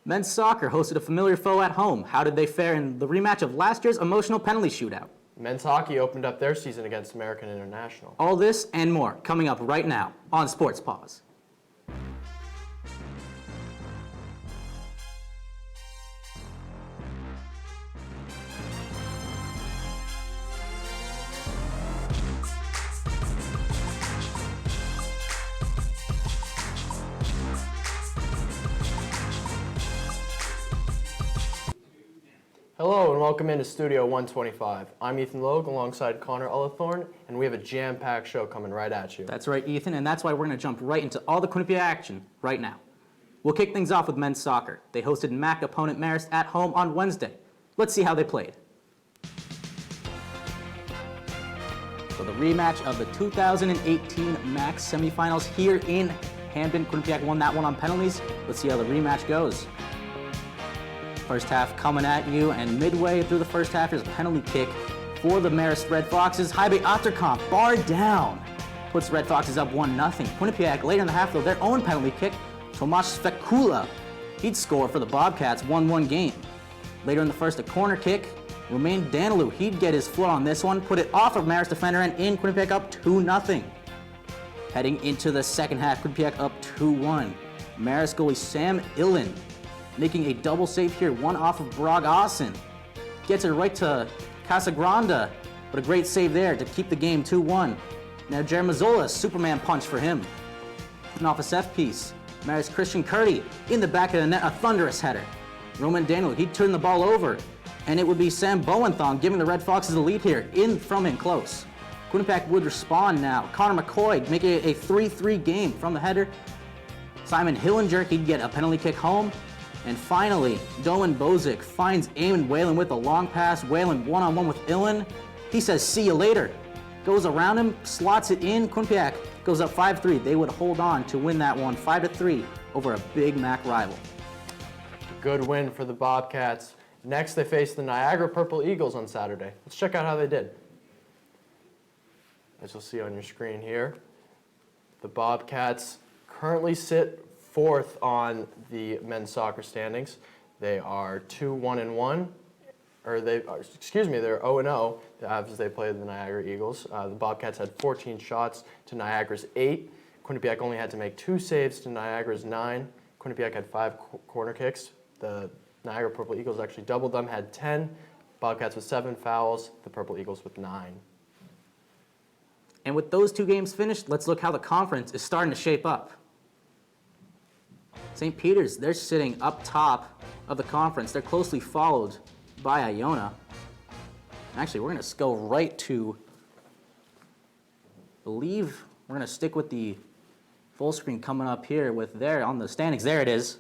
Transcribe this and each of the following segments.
Men's soccer hosted a familiar foe at home. How did they fare in the rematch of last year's emotional penalty shootout? Men's hockey opened up their season against American International. All this and more coming up right now on Sports Paws. Hello and welcome into Studio 125. I'm Ethan Logue alongside Connor Ullathorne, and we have a jam-packed show coming right at you. That's right, Ethan, and that's why we're going to jump right into all the Quinnipiac action right now. We'll kick things off with men's soccer. They hosted MAC opponent Marist at home on Wednesday. Let's see how they played. So the rematch of the 2018 MAC semifinals here in Hamden. Quinnipiac won that one on penalties. Let's see how the rematch goes. First half coming at you, and midway through the first half, there's a penalty kick for the Marist Red Foxes. Haibe Achterkamp, bar down, puts Red Foxes up 1-0. Quinnipiac later in the half, though, their own penalty kick. Tomasz Svekula, he'd score for the Bobcats, 1-1 game. Later in the first, a corner kick. Romain Danilou, he'd get his foot on this one, put it off of Marist defender, and in Quinnipiac up 2-0. Heading into the second half, Quinnipiac up 2-1. Marist goalie Sam Illen making a double save here, one off of Brog Assen. Gets it right to Casagrande, but a great save there to keep the game 2-1. Now Jared Mazzola, Superman punch for him. An off a set piece. Marist Christian Curdy in the back of the net, a thunderous header. Roman Danilou, he'd turn the ball over, and it would be Sam Bowenthong giving the Red Foxes the lead here, in from in close. Quinnipiac would respond now. Connor McCoy making it a 3-3 game from the header. Simon Hillinger, he'd get a penalty kick home. And finally, Dolan Bozic finds Eamon Whalen with a long pass. Whalen one-on-one with Illen. He says, see you later. Goes around him, slots it in. Quinnipiac goes up 5-3. They would hold on to win that one 5-3 over a big MAC rival. Good win for the Bobcats. Next, they face the Niagara Purple Eagles on Saturday. Let's check out how they did. As you'll see on your screen here, the Bobcats currently sit fourth on the men's soccer standings. They are 2-1-1, or they're 0-0 as they played the Niagara Eagles. The Bobcats had 14 shots to Niagara's 8. Quinnipiac only had to make 2 saves to Niagara's 9. Quinnipiac had 5 corner kicks. The Niagara Purple Eagles actually doubled them, had 10. Bobcats with 7 fouls, the Purple Eagles with 9. And with those 2 games finished, let's look how the conference is starting to shape up. St. Peter's, they're sitting up top of the conference. They're closely followed by Iona. Actually, we're going to go right to, I believe we're going to stick with the full screen coming up here with there on the standings. There it is.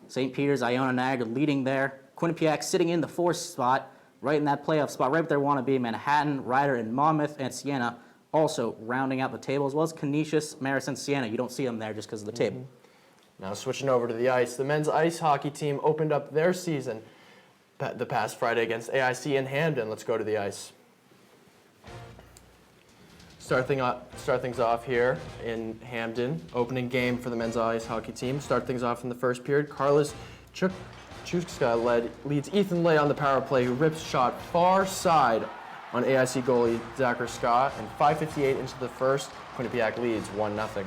St. Peter's, Iona, Niagara leading there. Quinnipiac sitting in the 4th spot, right in that playoff spot, right where they want to be. Manhattan, Ryder, and Monmouth, and Siena also rounding out the table, as well as Canisius, Marist, and Siena. You don't see them there just because of the table. Now switching over to the ice, the men's ice hockey team opened up their season the past Friday against AIC in Hamden. Let's go to the ice. Start things off here in Hamden. Opening game for the men's ice hockey team. Start things off in the first period. Carlos Chukska leads Ethan Lay on the power play, who rips shot far side on AIC goalie Zachary Scott. And 5:58 into the first, Quinnipiac leads 1-0.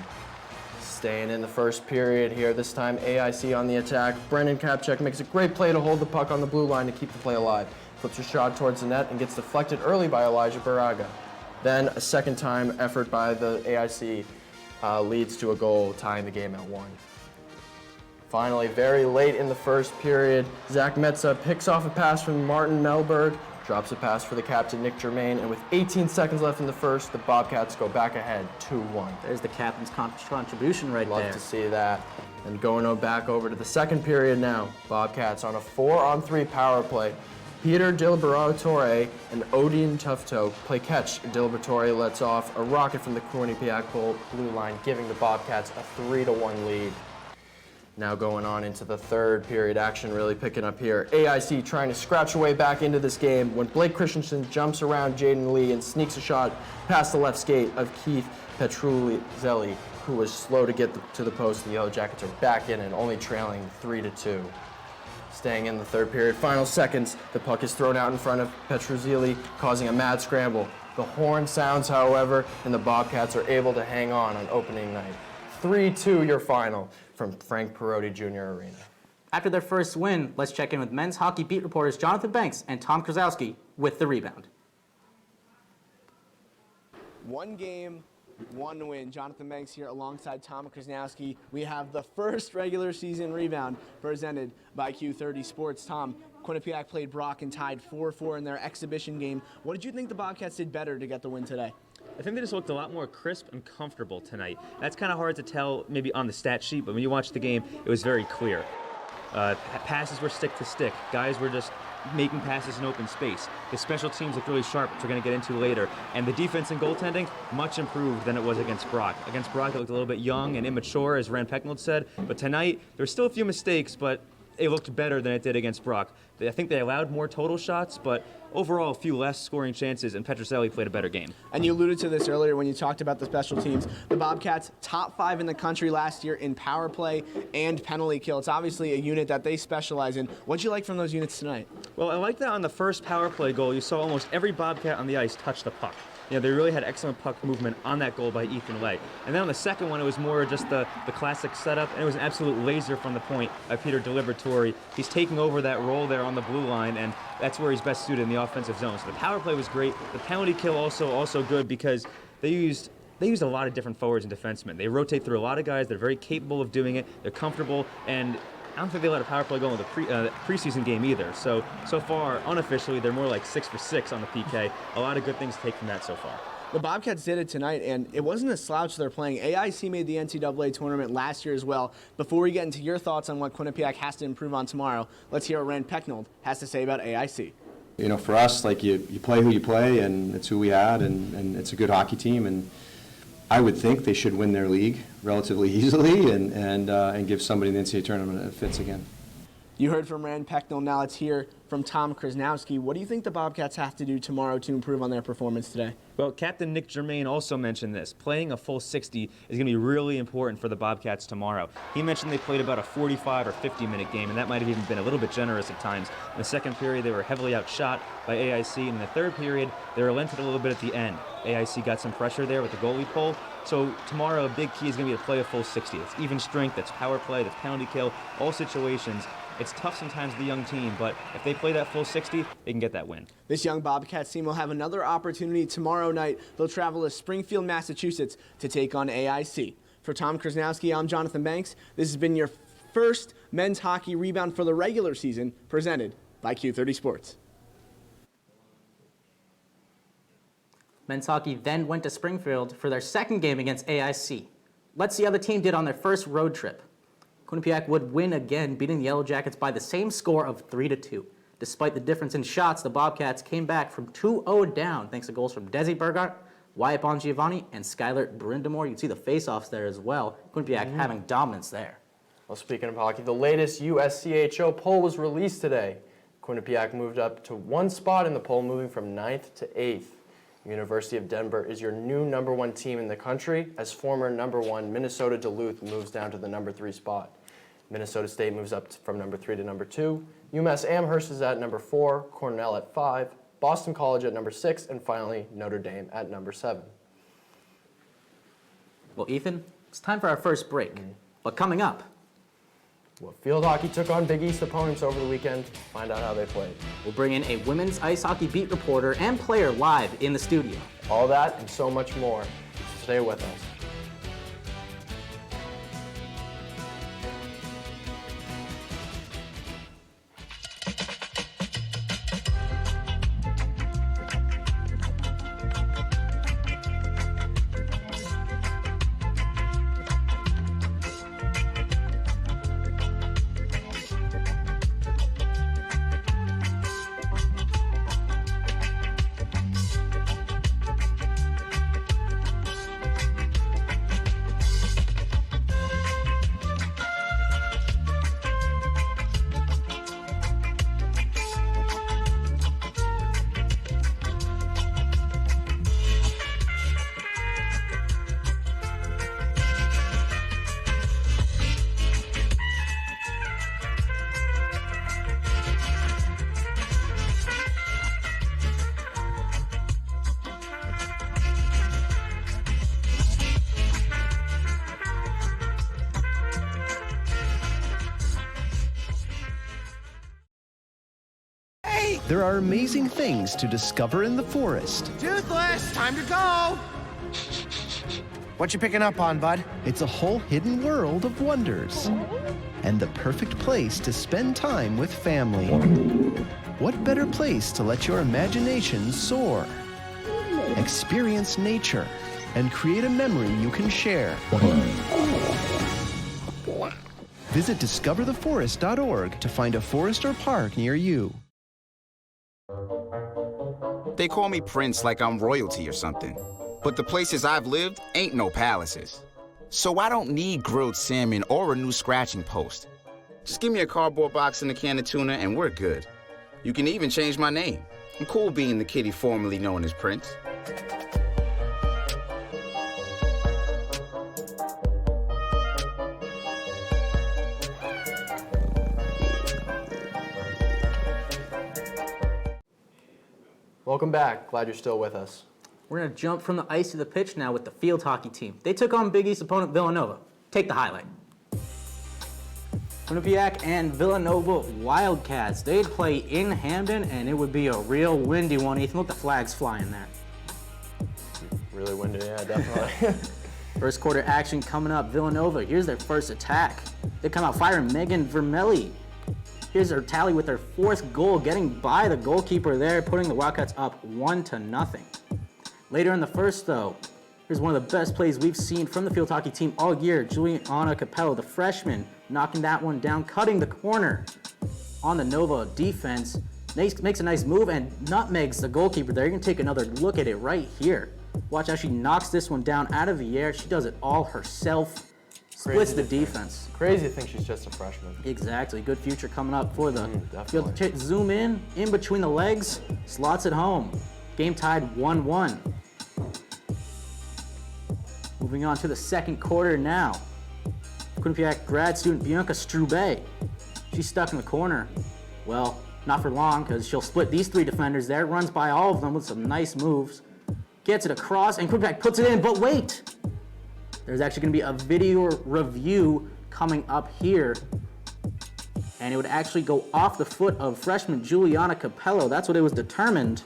Staying in the first period here, this time AIC on the attack. Brendan Kapchek makes a great play to hold the puck on the blue line to keep the play alive. Flips a shot towards the net and gets deflected early by Elijah Baraga. Then a second time effort by the AIC leads to a goal, tying the game at 1. Finally, very late in the first period, Zach Metza picks off a pass from Martin Melberg, drops a pass for the captain, Nick Germain, and with 18 seconds left in the first, the Bobcats go back ahead 2-1. There's the captain's contribution right there. Love to see that. And going back over to the second period now, Bobcats on a 4-on-3 power play. Peter Diliberatore and Odin Tufto play catch. Diliberatore lets off a rocket from the Quinnipiac blue line, giving the Bobcats a 3-1 lead. Now going on into the third period, action really picking up here. AIC trying to scratch away back into this game when Blake Christensen jumps around Jaden Lee and sneaks a shot past the left skate of Keith Petruzzelli, who was slow to get to the post. The Yellow Jackets are back in and only trailing 3-2. Staying in the third period, final seconds, the puck is thrown out in front of Petruzzelli, causing a mad scramble. The horn sounds, however, and the Bobcats are able to hang on opening night. 3-2 your final from Frank Perotti Jr. Arena. After their first win, let's check in with men's hockey beat reporters Jonathan Banks and Tom Krasowski with the rebound. One game, one win. Jonathan Banks here alongside Tom Krasnowski. We have the first regular season rebound presented by Q30 Sports. Tom, Quinnipiac played Brock and tied 4-4 in their exhibition game. What did you think the Bobcats did better to get the win today? I think they just looked a lot more crisp and comfortable tonight. That's kind of hard to tell maybe on the stat sheet, but when you watch the game, it was very clear. Passes were stick to stick. Guys were just making passes in open space. The special teams looked really sharp, which we're going to get into later. And the defense and goaltending, much improved than it was against Brock. Against Brock, it looked a little bit young and immature, as Rand Pecknold said. But tonight, there were still a few mistakes, but it looked better than it did against Brock. I think they allowed more total shots, but overall a few less scoring chances, and Petruzzelli played a better game. And you alluded to this earlier when you talked about the special teams. The Bobcats, top 5 in the country last year in power play and penalty kill. It's obviously a unit that they specialize in. What'd you like from those units tonight? Well, I like that on the first power play goal, you saw almost every Bobcat on the ice touch the puck. You know, they really had excellent puck movement on that goal by Ethan Lay. And then on the second one, it was more just the classic setup, and it was an absolute laser from the point by Peter Delibertori. He's taking over that role there on the blue line, and that's where he's best suited in the offensive zone. So the power play was great. The penalty kill also good because they used a lot of different forwards and defensemen. They rotate through a lot of guys. They're very capable of doing it. They're comfortable, and I don't think they let a power play go in the preseason game either. So far, unofficially, they're more like 6 for 6 on the PK. A lot of good things to take from that so far. The Bobcats did it tonight, and it wasn't a slouch they're playing. AIC made the NCAA tournament last year as well. Before we get into your thoughts on what Quinnipiac has to improve on tomorrow, let's hear what Rand Pecknold has to say about AIC. You know, for us, like you play who you play, and it's who we had, and it's a good hockey team, and I would think they should win their league relatively easily and give somebody in the NCAA tournament that fits again. You heard from Rand Pecknold. Now let's hear from Tom Krasnowski. What do you think the Bobcats have to do tomorrow to improve on their performance today? Well, Captain Nick Germain also mentioned this. Playing a full 60 is going to be really important for the Bobcats tomorrow. He mentioned they played about a 45 or 50-minute game, and that might have even been a little bit generous at times. In the second period, they were heavily outshot by AIC, and in the third period, they relented a little bit at the end. AIC got some pressure there with the goalie pull. So tomorrow, a big key is going to be to play a full 60. It's even strength, that's power play, that's penalty kill, all situations. It's tough sometimes with the young team, but if they play that full 60, they can get that win. This young Bobcats team will have another opportunity tomorrow night. They'll travel to Springfield, Massachusetts to take on AIC. For Tom Krasnowski, I'm Jonathan Banks. This has been your first men's hockey rebound for the regular season, presented by Q30 Sports. Men's hockey then went to Springfield for their second game against AIC. Let's see how the team did on their first road trip. Quinnipiac would win again, beating the Yellow Jackets by the same score of 3-2. Despite the difference in shots, the Bobcats came back from 2-0 down thanks to goals from Desi Burgart, Wyatt Bongiovanni, and Skylar Brindamore. You can see the face-offs there as well. Quinnipiac having dominance there. Well, speaking of hockey, the latest USCHO poll was released today. Quinnipiac moved up to one spot in the poll, moving from 9th to 8th. University of Denver is your new #1 team in the country, as former #1 Minnesota Duluth moves down to the #3 spot. Minnesota State moves up from #3 to #2. UMass Amherst is at #4, Cornell at 5, Boston College at #6, and finally Notre Dame at #7. Well, Ethan, it's time for our first break. But coming up, Well, field hockey took on Big East opponents over the weekend. Find out how they played. we'll bring in a women's ice hockey beat reporter and player live in the studio. All that and so much more. Stay with us. There are amazing things to discover in the forest. Toothless, time to go! What you picking up on, bud? It's a whole hidden world of wonders. And the perfect place to spend time with family. What better place to let your imagination soar? Experience nature and create a memory you can share. Visit discovertheforest.org to find a forest or park near you. They call me Prince like I'm royalty or something. But the places I've lived ain't no palaces. So I don't need grilled salmon or a new scratching post. Just give me a cardboard box and a can of tuna and we're good. You can even change my name. I'm cool being the kitty formerly known as Prince. Welcome back. Glad you're still with us. We're going to jump from the ice to the pitch now with the field hockey team. They took on Big East opponent Villanova. Take the highlight. Quinnipiac and Villanova Wildcats. They'd play in Hamden, and it would be a real windy one. Ethan, look, the flag's flying there. Really windy, yeah, definitely. First quarter action coming up. Villanova, here's their first attack. They come out firing Megan Vermelli. Here's their tally with their fourth goal, getting by the goalkeeper there, putting the Wildcats up 1-0. Later in the first, though, here's one of the best plays we've seen from the field hockey team all year. Juliana Capello, the freshman, knocking that one down, cutting the corner on the Nova defense. Makes a nice move and nutmegs the goalkeeper there. You're going to take another look at it right here. Watch how she knocks this one down out of the air. She does it all herself. Splits the defense. Crazy to think she's just a freshman. Exactly. Good future coming up for the definitely. field. Zoom in between the legs, slots it home. Game tied 1-1. Moving on to the second quarter now. Quinnipiac grad student Bianca Strube. She's stuck in the corner. Well, not for long, because she'll split these three defenders there. Runs by all of them with some nice moves. Gets it across, and Quinnipiac puts it in, but wait! There's actually going to be a video review coming up here. And it would actually go off the foot of freshman Juliana Capello. That's what it was determined.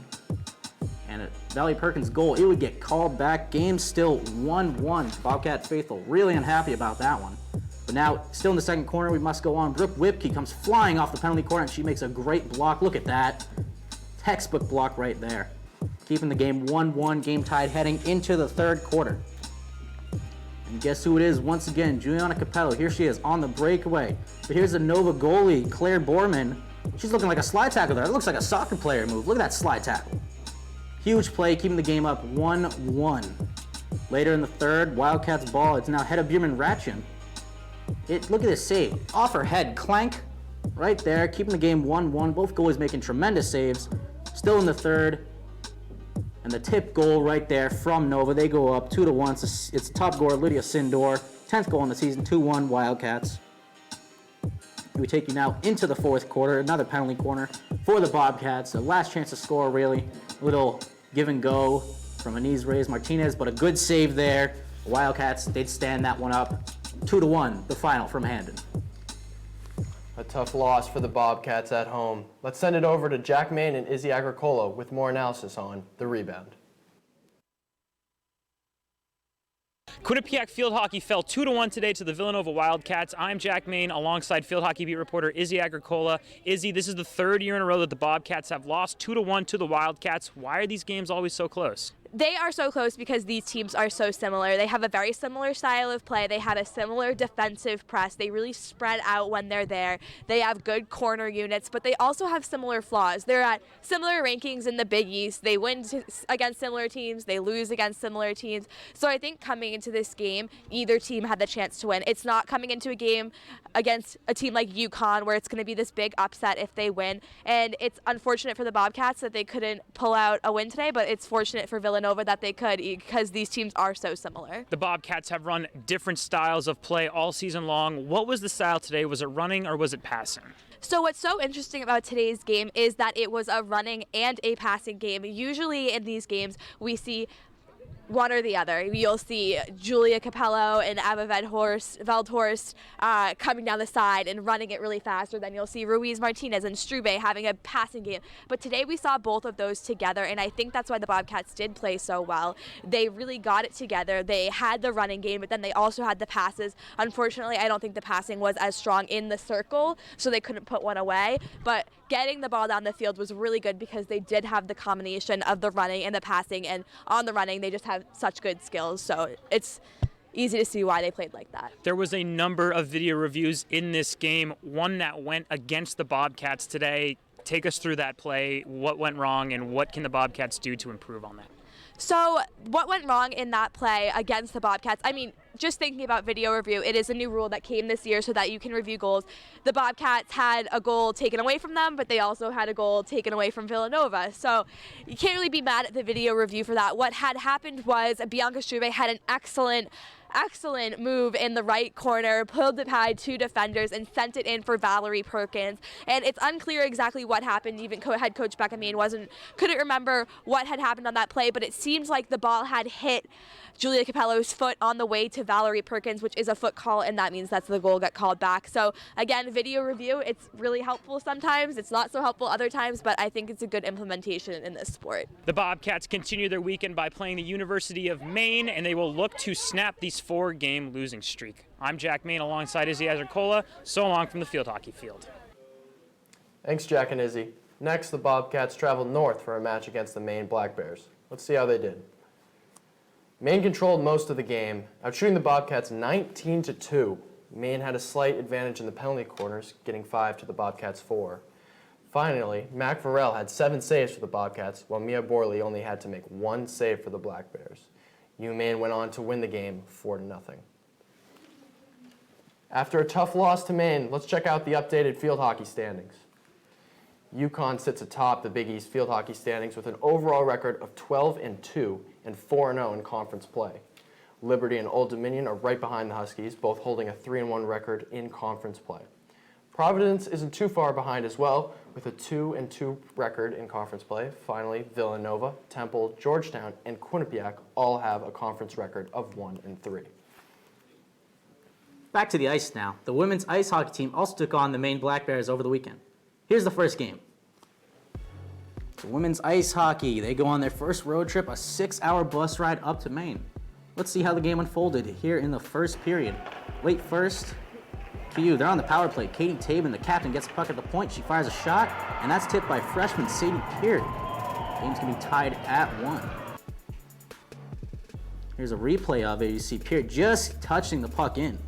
And at Valley Perkins' goal, it would get called back. Game still 1-1. Bobcat faithful really unhappy about that one. But now, still in the second corner, we must go on. Brooke Whipke comes flying off the penalty corner, and she makes a great block. Look at that. Textbook block right there. Keeping the game 1-1, game tied heading into the third quarter. And guess who it is once again? Juliana Capello. Here she is on the breakaway. But here's the Nova goalie, Claire Borman. She's looking like a slide tackle there. It looks like a soccer player move. Look at that slide tackle. Huge play, keeping the game up 1-1. Later in the third, Wildcats ball. It's now Hedda Bierman-Ratchen. Look at this save. Off her head, clank. Right there, keeping the game 1-1. Both goalies making tremendous saves. Still in the third. And the tip goal right there from Nova. They go up 2-1. It's top scorer Lydia Sindor. 10th goal in the season, 2-1 Wildcats. We take you now into the fourth quarter. Another penalty corner for the Bobcats. The last chance to score, really. A little give and go from Anise Reyes Martinez, but a good save there. The Wildcats, they'd stand that one up. 2-1, the final from Hamden. A tough loss for the Bobcats at home. Let's send it over to Jack Maine and Izzy Agricola with more analysis on the rebound. Quinnipiac field hockey fell 2-1 today to the Villanova Wildcats. I'm Jack Maine alongside field hockey beat reporter Izzy Agricola. Izzy, this is the third year in a row that the Bobcats have lost 2-1 to the Wildcats. Why are these games always so close? They are so close because these teams are so similar. They have a very similar style of play. They have a similar defensive press. They really spread out when they're there. They have good corner units, but they also have similar flaws. They're at similar rankings in the Big East. They win against similar teams. They lose against similar teams. So I think coming into this game, either team had the chance to win. It's not coming into a game against a team like UConn where it's going to be this big upset if they win. And it's unfortunate for the Bobcats that they couldn't pull out a win today, but it's fortunate for Villanova that they could because these teams are so similar. The Bobcats have run different styles of play all season long. What was the style today? Was it running or was it passing? So what's so interesting about today's game is that it was a running and a passing game. Usually in these games we see one or the other. You'll see Julia Capello and Ava Veldhorst coming down the side and running it really fast, or then you'll see Ruiz Martinez and Strube having a passing game. But today we saw both of those together, and I think that's why the Bobcats did play so well. They really got it together. They had the running game, but then they also had the passes. Unfortunately, I don't think the passing was as strong in the circle, so they couldn't put one away. But getting the ball down the field was really good because they did have the combination of the running and the passing, and on the running they just have such good skills, so it's easy to see why they played like that. There was a number of video reviews in this game, one that went against the Bobcats today. Take us through that play, what went wrong, and what can the Bobcats do to improve on that? So what went wrong in that play against the Bobcats? I mean, just thinking about video review, it is a new rule that came this year so that you can review goals. The Bobcats had a goal taken away from them, but they also had a goal taken away from Villanova. So you can't really be mad at the video review for that. What had happened was Bianca Strube had an excellent move in the right corner, pulled it by two defenders and sent it in for Valerie Perkins. And it's unclear exactly what happened. Even head coach Becca Main couldn't remember what had happened on that play, but it seems like the ball had hit Julia Capello's foot on the way to Valerie Perkins, which is a foot call, and that means that's the goal got called back. So again, video review, it's really helpful sometimes. It's not so helpful other times, but I think it's a good implementation in this sport. The Bobcats continue their weekend by playing the University of Maine, and they will look to snap these 4-game losing streak. I'm Jack Main alongside Izzy Azarcola. So long from the field hockey field. Thanks, Jack and Izzy. Next, the Bobcats travel north for a match against the Maine Black Bears. Let's see how they did. Maine controlled most of the game, outshooting the Bobcats 19-2. Maine had a slight advantage in the penalty corners, getting 5 to the Bobcats 4. Finally, Mac Varel had 7 saves for the Bobcats, while Mia Borley only had to make 1 save for the Black Bears. Maine went on to win the game 4-0. After a tough loss to Maine, let's check out the updated field hockey standings. UConn sits atop the Big East field hockey standings with an overall record of 12-2 and 4-0 in conference play. Liberty and Old Dominion are right behind the Huskies, both holding a 3-1 record in conference play. Providence isn't too far behind as well, with a 2-2 record in conference play. Finally, Villanova, Temple, Georgetown, and Quinnipiac all have a conference record of 1-3. Back to the ice now. The women's ice hockey team also took on the Maine Black Bears over the weekend. Here's the first game. The women's ice hockey, they go on their first road trip, a 6-hour bus ride up to Maine. Let's see how the game unfolded here in the first period. Late first, QU, they're on the power play. Katie Tabin, the captain, gets the puck at the point. She fires a shot, and that's tipped by freshman Sadie Peart. Game's gonna be tied at 1. Here's a replay of it. You see Peart just touching the puck in.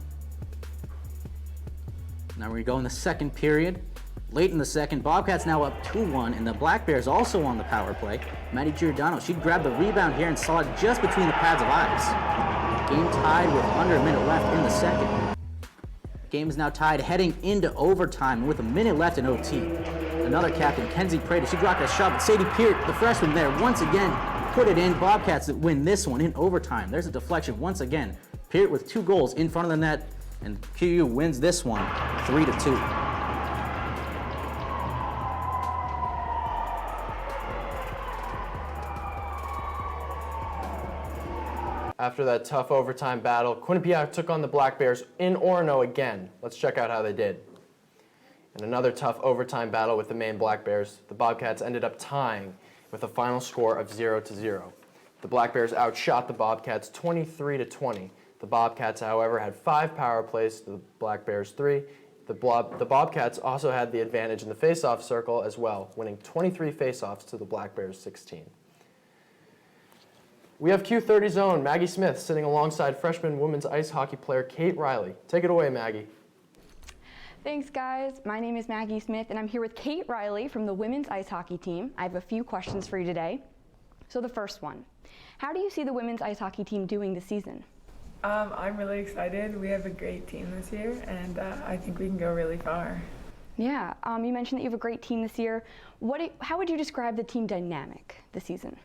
Now we go in the second period. Late in the second, Bobcats now up 2-1, and the Black Bears also on the power play. Maddie Giordano, she grabbed the rebound here and saw it just between the pads of eyes. Game tied with under a minute left in the second. Game is now tied heading into overtime with a minute left in OT. Another captain, Kenzie Prater, she blocked a shot, but Sadie Peart, the freshman there, once again put it in. Bobcats that win this one in overtime. There's a deflection once again. Peart with 2 goals in front of the net, and QU wins this one 3-2. After that tough overtime battle, Quinnipiac took on the Black Bears in Orono again. Let's check out how they did. In another tough overtime battle with the Maine Black Bears, the Bobcats ended up tying with a final score of 0-0. The Black Bears outshot the Bobcats 23-20. The Bobcats, however, had 5 power plays to the Black Bears 3. The Bobcats also had the advantage in the face-off circle as well, winning 23 face-offs to the Black Bears 16. We have Q30's own Maggie Smith sitting alongside freshman women's ice hockey player Kate Riley. Take it away, Maggie. Thanks, guys. My name is Maggie Smith, and I'm here with Kate Riley from the women's ice hockey team. I have a few questions for you today. So the first one, how do you see the women's ice hockey team doing this season? I'm really excited. We have a great team this year, and I think we can go really far. Yeah, you mentioned that you have a great team this year. How would you describe the team dynamic this season?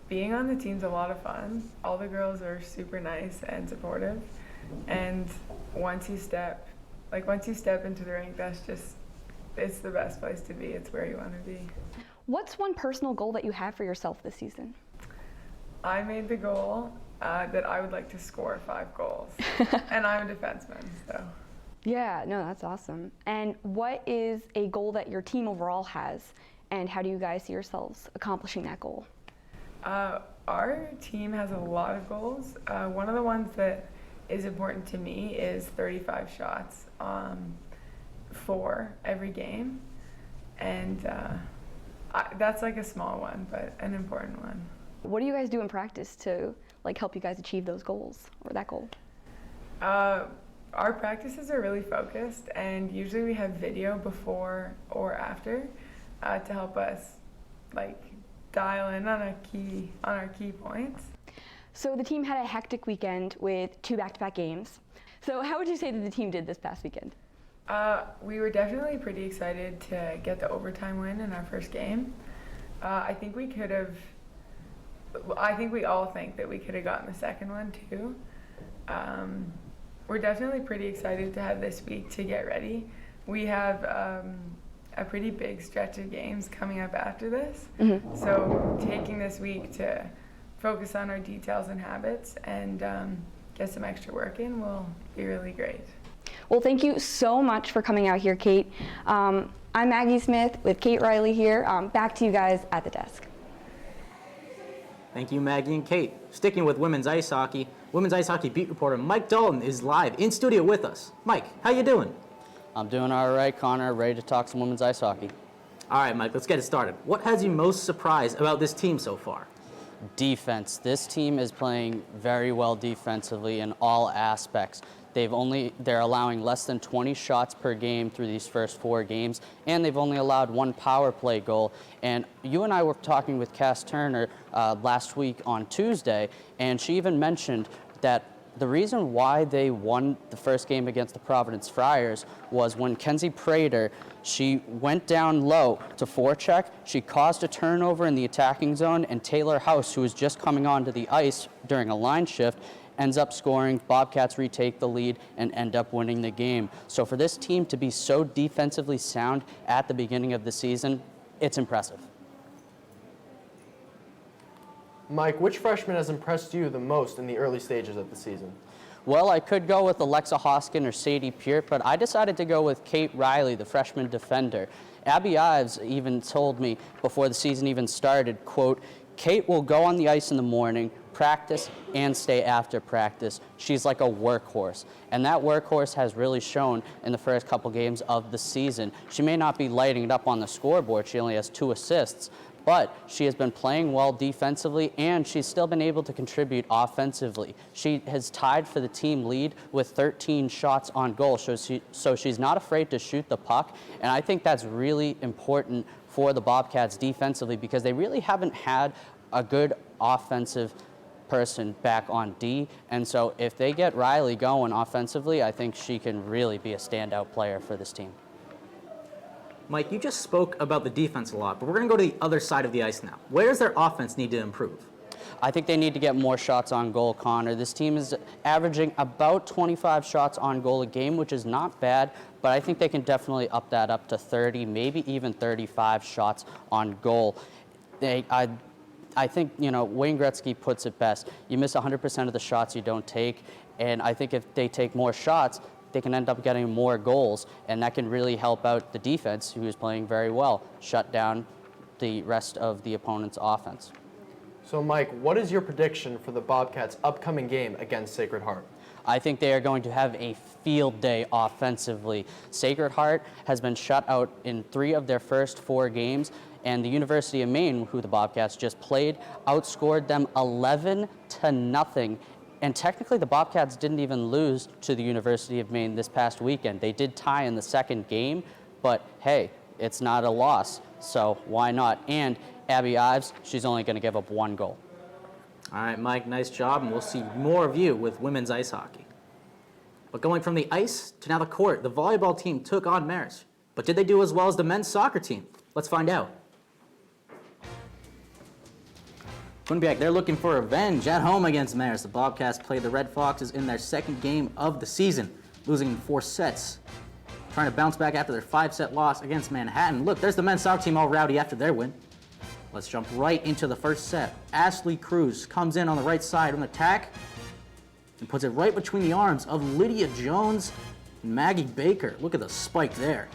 Being on the team's a lot of fun. All the girls are super nice and supportive, and once you step into the rink, it's the best place to be. It's where you want to be. What's one personal goal that you have for yourself this season? I made the goal that I would like to score 5 goals. And I'm a defenseman, so. Yeah, no, that's awesome. And what is a goal that your team overall has, and how do you guys see yourselves accomplishing that goal? Our team has a lot of goals. One of the ones that is important to me is 35 shots for every game. And that's like a small one, but an important one. What do you guys do in practice to like help you guys achieve those goals or that goal? Our practices are really focused, and usually we have video before or after to help us like dial in on our key points. So the team had a hectic weekend with 2 back-to-back games. So how would you say that the team did this past weekend? We were definitely pretty excited to get the overtime win in our first game. I think we all think that we could have gotten the second one too. We're definitely pretty excited to have this week to get ready. We have a pretty big stretch of games coming up after this. Mm-hmm. So taking this week to focus on our details and habits and get some extra work in will be really great. Well, thank you so much for coming out here, Kate. I'm Maggie Smith with Kate Riley here. Back to you guys at the desk. Thank you, Maggie and Kate. Sticking with women's ice hockey beat reporter Mike Dalton is live in studio with us. Mike, how you doing? I'm doing all right, Connor. Ready to talk some women's ice hockey. All right, Mike, let's get it started. What has you most surprised about this team so far? Defense. This team is playing very well defensively in all aspects. They're allowing less than 20 shots per game through these first 4 games, and they've only allowed 1 power play goal. And you and I were talking with Cass Turner last week on Tuesday, and she even mentioned that the reason why they won the first game against the Providence Friars was when Kenzie Prater, she went down low to forecheck, she caused a turnover in the attacking zone, and Taylor House, who was just coming onto the ice during a line shift, ends up scoring. Bobcats retake the lead and end up winning the game. So for this team to be so defensively sound at the beginning of the season, it's impressive. Mike, which freshman has impressed you the most in the early stages of the season? Well, I could go with Alexa Hoskin or Sadie Peart, but I decided to go with Kate Riley, the freshman defender. Abby Ives even told me before the season even started, quote, Kate will go on the ice in the morning, practice, and stay after practice. She's like a workhorse. And that workhorse has really shown in the first couple games of the season. She may not be lighting it up on the scoreboard. She only has 2 assists. But she has been playing well defensively, and she's still been able to contribute offensively. She has tied for the team lead with 13 shots on goal, so she's not afraid to shoot the puck. And I think that's really important for the Bobcats defensively because they really haven't had a good offensive person back on D. And so if they get Riley going offensively, I think she can really be a standout player for this team. Mike, you just spoke about the defense a lot, but we're going to go to the other side of the ice now. Where does their offense need to improve? I think they need to get more shots on goal, Connor. This team is averaging about 25 shots on goal a game, which is not bad, but I think they can definitely up that up to 30, maybe even 35 shots on goal. I think, Wayne Gretzky puts it best. You miss 100% of the shots you don't take, and I think if they take more shots, they can end up getting more goals, and that can really help out the defense, who is playing very well, shut down the rest of the opponent's offense. So, Mike, what is your prediction for the Bobcats' upcoming game against Sacred Heart? I think they are going to have a field day offensively. Sacred Heart has been shut out in 3 of their first 4 games, and the University of Maine, who the Bobcats just played, outscored them 11-0. And technically, the Bobcats didn't even lose to the University of Maine this past weekend. They did tie in the second game, but hey, it's not a loss, so why not? And Abby Ives, she's only going to give up 1 goal. All right, Mike, nice job, and we'll see more of you with women's ice hockey. But going from the ice to now the court, the volleyball team took on Marist. But did they do as well as the men's soccer team? Let's find out. Quinnipiac, they're looking for revenge at home against Marist. The Bobcats played the Red Foxes in their second game of the season, losing in 4 sets. Trying to bounce back after their 5-set loss against Manhattan. Look, there's the men's soccer team all rowdy after their win. Let's jump right into the first set. Ashley Cruz comes in on the right side on attack and puts it right between the arms of Lydia Jones and Maggie Baker. Look at the spike there.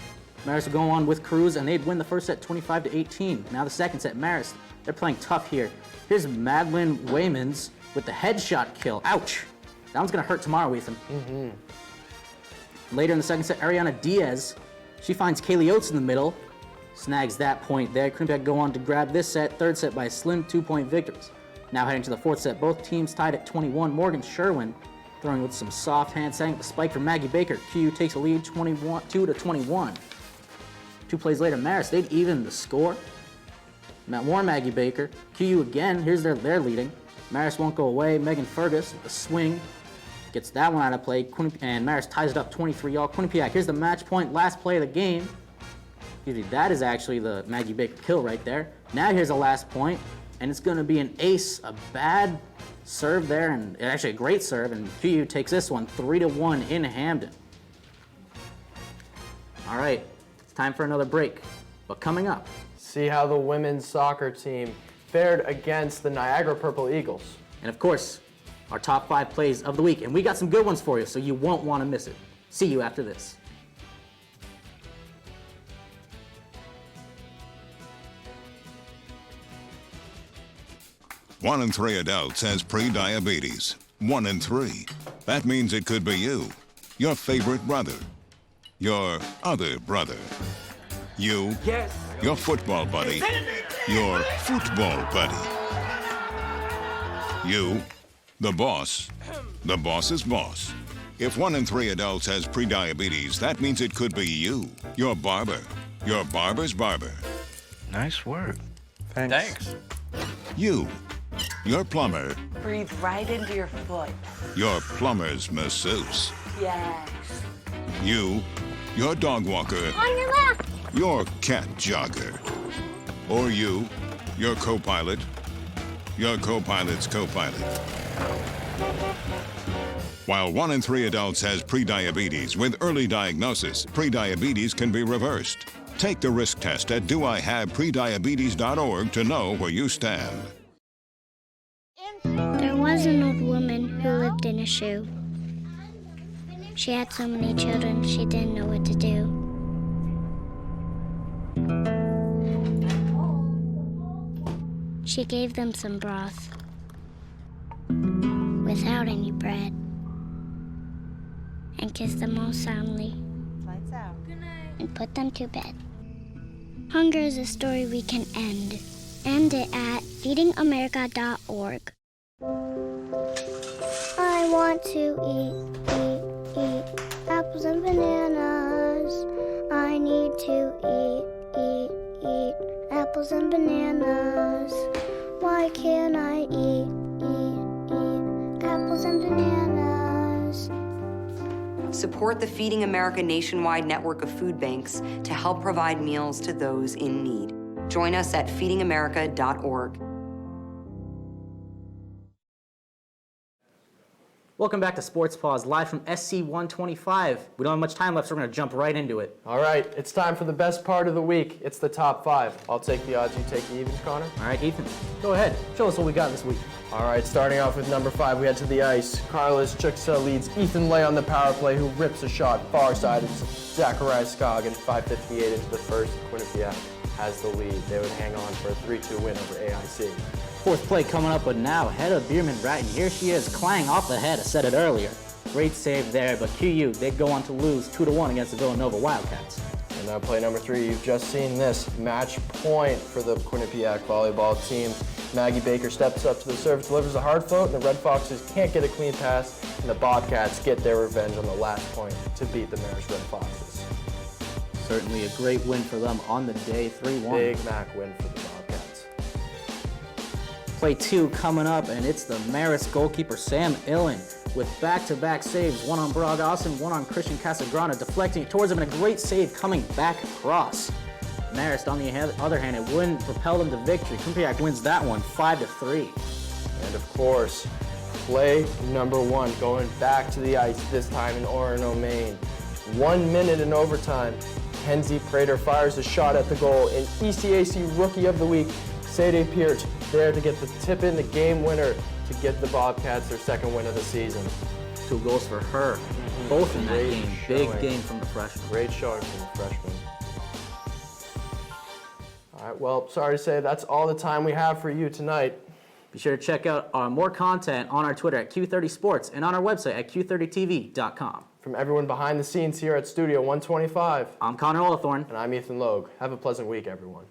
Marist will go on with Cruz, and they'd win the first set 25-18. Now the second set, Marist, they're playing tough here. Here's Madeline Waymans with the headshot kill. Ouch. That one's going to hurt tomorrow, Ethan. Later in the second set, Ariana Diaz, she finds Kaylee Oates in the middle, snags that point there. Quinnipiac go on to grab this set, third set by a slim 2-point victories. Now heading to the fourth set, both teams tied at 21. Morgan Sherwin throwing with some soft hand, setting up the spike for Maggie Baker. QU takes a lead 22-21. 2 plays later, Marist, they'd even the score. More Maggie Baker. QU again, here's their leading. Marist won't go away. Megan Fergus with the swing gets that one out of play, and Marist ties it up 23-all. Quinnipiac, here's the match point, last play of the game. Excuse me, that is actually the Maggie Baker kill right there. Now here's the last point, and it's going to be an ace, a bad serve there, and actually a great serve, and QU takes this one 3-1 in Hamden. All right, it's time for another break, but coming up, see how the women's soccer team fared against the Niagara Purple Eagles. And of course, our top 5 plays of the week, and we got some good ones for you, so you won't want to miss it. See you after this. One in 3 adults has pre-diabetes. 1 in 3. That means it could be you, your favorite brother, your other brother, you, your football buddy, your football buddy, you, the boss's boss. If 1 in 3 adults has pre-diabetes, that means it could be you, your barber, your barber's barber. Nice work. Thanks. You, your plumber, Breathe right into your foot. your plumber's masseuse. Yes. You, your dog walker, On your left. your cat jogger. Or you, your co-pilot, your co-pilot's co-pilot. While 1 in 3 adults has prediabetes, with early diagnosis, prediabetes can be reversed. Take the risk test at doihaveprediabetes.org to know where you stand. There was an old woman who lived in a shoe. She had so many children, she didn't know what to do. She gave them some broth without any bread and kissed them all soundly and put them to bed. Hunger is a story we can end. End it at feedingamerica.org. I want to eat apples and bananas. I need to eat apples and bananas. Why can't I eat apples and bananas? Support the Feeding America nationwide network of food banks to help provide meals to those in need. Join us at feedingamerica.org. Welcome back to Sports Paws, live from SC 125. We don't have much time left, so we're going to jump right into it. All right, it's time for the best part of the week. It's the top 5. I'll take the odds, you take the evens, Connor. All right, Ethan, go ahead. Show us what we got this week. All right, starting off with number 5, we head to the ice. Carlos Chuksa leads Ethan Lay on the power play, who rips a shot far side of Zachariah Scoggin, 5:58 into the first. Quinnipiac has the lead. They would hang on for a 3-2 win over AIC. Fourth play coming up, but now Hedda Bierman-Ratton, here she is, Clang off the head. I said it earlier. Great save there, but QU, they'd go on to lose 2-1 against the Villanova Wildcats. And now play number 3, you've just seen this. Match point for the Quinnipiac volleyball team. Maggie Baker steps up to the service, delivers a hard float, and the Red Foxes can't get a clean pass, and the Bobcats get their revenge on the last point to beat the Marist Red Foxes. Certainly a great win for them on the day, 3-1. Big Mac win for the Bobcats. Play 2 coming up, and it's the Marist goalkeeper, Sam Illen, with back-to-back saves, one on Brog Austin, one on Christian Casagrana, deflecting it towards him, and a great save coming back across. Marist, on the other hand, it wouldn't propel them to victory. Quinnipiac wins that one, 5-3. And of course, play number 1, going back to the ice, this time in Orono, Maine. 1 minute in overtime, Kenzie Prater fires a shot at the goal, and ECAC Rookie of the Week, Sadie Peart there to get the tip in, the game winner, to get the Bobcats their second win of the season. 2 goals for her, both in that Great game. Big showing. game from the freshman. Great showing from the freshman. All right, well, sorry to say that's all the time we have for you tonight. Be sure to check out more content on our Twitter at Q30 Sports and on our website at Q30TV.com. From everyone behind the scenes here at Studio 125, I'm Connor Ullathorne. And I'm Ethan Logue. Have a pleasant week, everyone.